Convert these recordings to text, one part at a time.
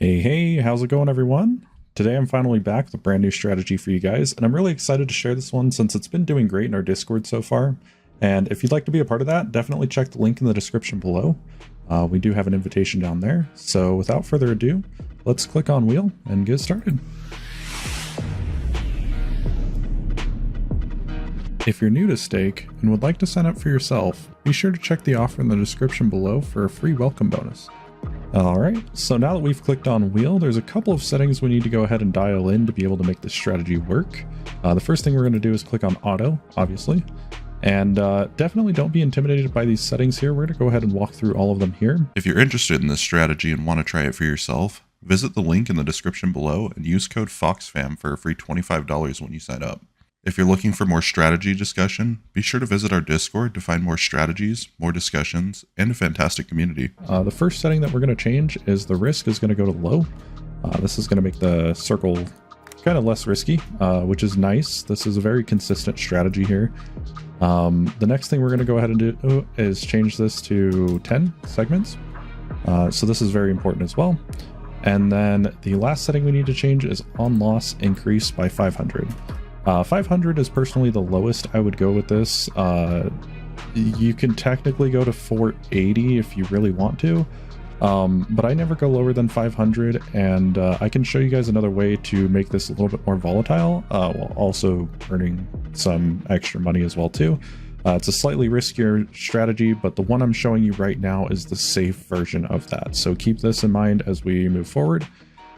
Hey, how's it going, everyone? Today I'm finally back with a brand new strategy for you guys, and I'm really excited to share this one since it's been doing great in our Discord so far. And if you'd like to be a part of that, definitely check the link in the description below. We do have an invitation down there. So without further ado, let's click on wheel and get started. If you're new to Stake and would like to sign up for yourself, be sure to check the offer in the description below for a free welcome bonus. Alright, so now that we've clicked on wheel, there's a couple of settings we need to go ahead and dial in to be able to make this strategy work. The first thing we're going to do is click on auto, obviously. And definitely don't be intimidated by these settings here. We're going to go ahead and walk through all of them here. If you're interested in this strategy and want to try it for yourself, visit the link in the description below and use code FoxFam for a free $25 when you sign up. If you're looking for more strategy discussion, be sure to visit our Discord to find more strategies, more discussions, and a fantastic community. The first setting that we're going to change is the risk is going to go to low. This is going to make the circle kind of less risky, which is nice. This is a very consistent strategy here. The next thing we're going to go ahead and do is change this to 10 segments. So this is very important as well. And then the last setting we need to change is on loss increase by 500. 500 is personally the lowest I would go with this. You can technically go to 480 if you really want to, but I never go lower than 500, and I can show you guys another way to make this a little bit more volatile, while also earning some extra money as well too. It's a slightly riskier strategy, but the one I'm showing you right now is the safe version of that. So keep this in mind as we move forward.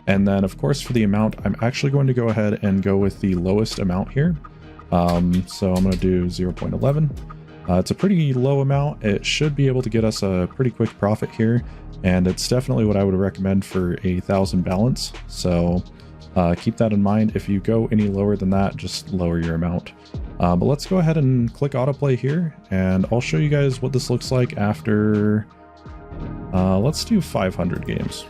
And then, of course, for the amount, I'm actually going to go ahead and go with the lowest amount here. So I'm going to do 0.11. It's a pretty low amount. It should be able to get us a pretty quick profit here. And it's definitely what I would recommend for a 1,000 balance. So keep that in mind. If you go any lower than that, just lower your amount. But let's go ahead and click autoplay here. And I'll show you guys what this looks like after, let's do 500 games.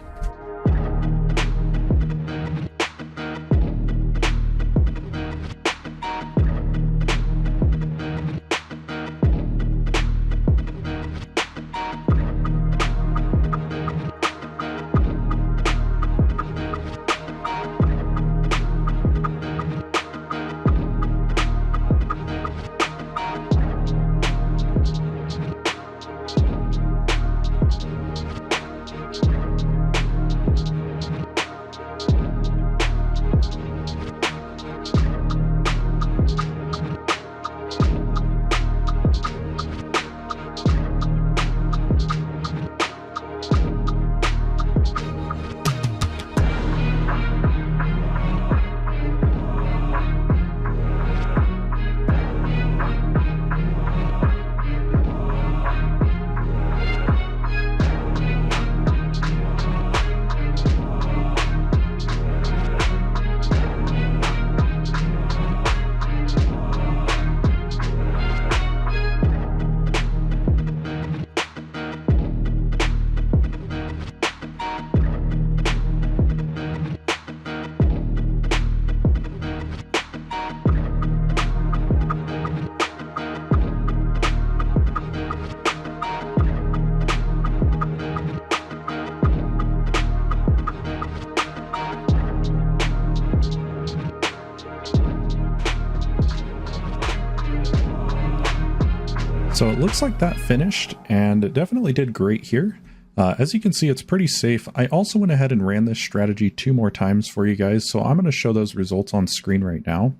So it looks like that finished, and it definitely did great here. As you can see, it's pretty safe. I also went ahead and ran this strategy 2 more times for you guys, so I'm going to show those results on screen right now.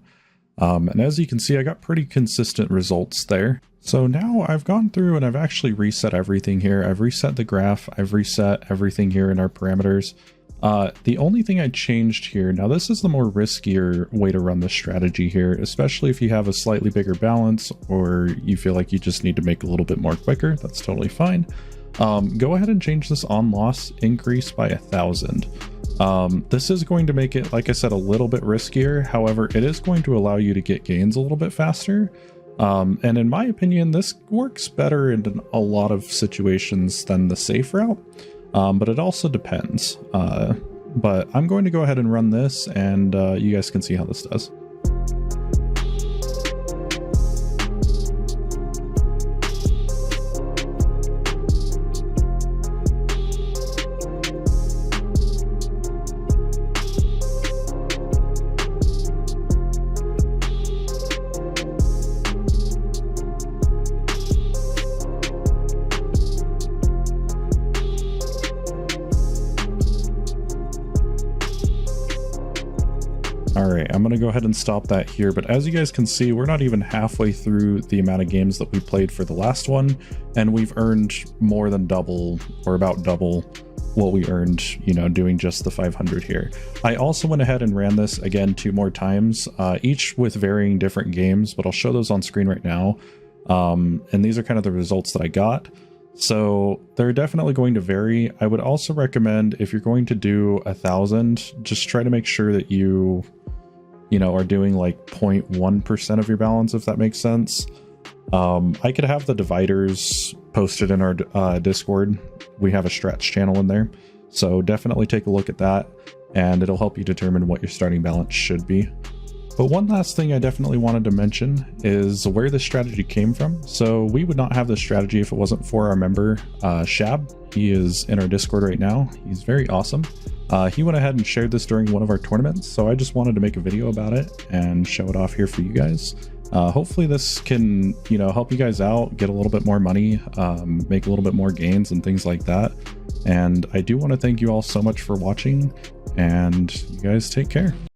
And as you can see, I got pretty consistent results there. So now I've gone through and I've actually reset everything here. I've reset the graph. I've reset everything here in our parameters. The only thing I changed here, now this is the more riskier way to run this strategy here, especially if you have a slightly bigger balance or you feel like you just need to make a little bit more quicker. That's totally fine. Go ahead and change this on loss increase by 1,000. This is going to make it, like I said, a little bit riskier. However, it is going to allow you to get gains a little bit faster. And in my opinion, this works better in a lot of situations than the safe route. But it also depends. But I'm going to go ahead and run this, and you guys can see how this does. All right, I'm gonna go ahead and stop that here, but as you guys can see, we're not even halfway through the amount of games that we played for the last one, and we've earned more than double, or about double, what we earned, you know, doing just the 500 here. I also went ahead and ran this again 2 more times, each with varying different games, but I'll show those on screen right now. And these are kind of the results that I got. So they're definitely going to vary. I would also recommend, if you're going to do 1,000, just try to make sure that you know, are doing like 0.1% of your balance, if that makes sense. I could have the dividers posted in our Discord. We have a strats channel in there, so definitely take a look at that, and it'll help you determine what your starting balance should be. But one last thing I definitely wanted to mention is where this strategy came from. So we would not have this strategy if it wasn't for our member, Shab. He is in our Discord right now. He's very awesome. He went ahead and shared this during one of our tournaments, so I just wanted to make a video about it and show it off here for you guys. Hopefully this can, you know, help you guys out, get a little bit more money, make a little bit more gains and things like that. And I do want to thank you all so much for watching, and you guys take care.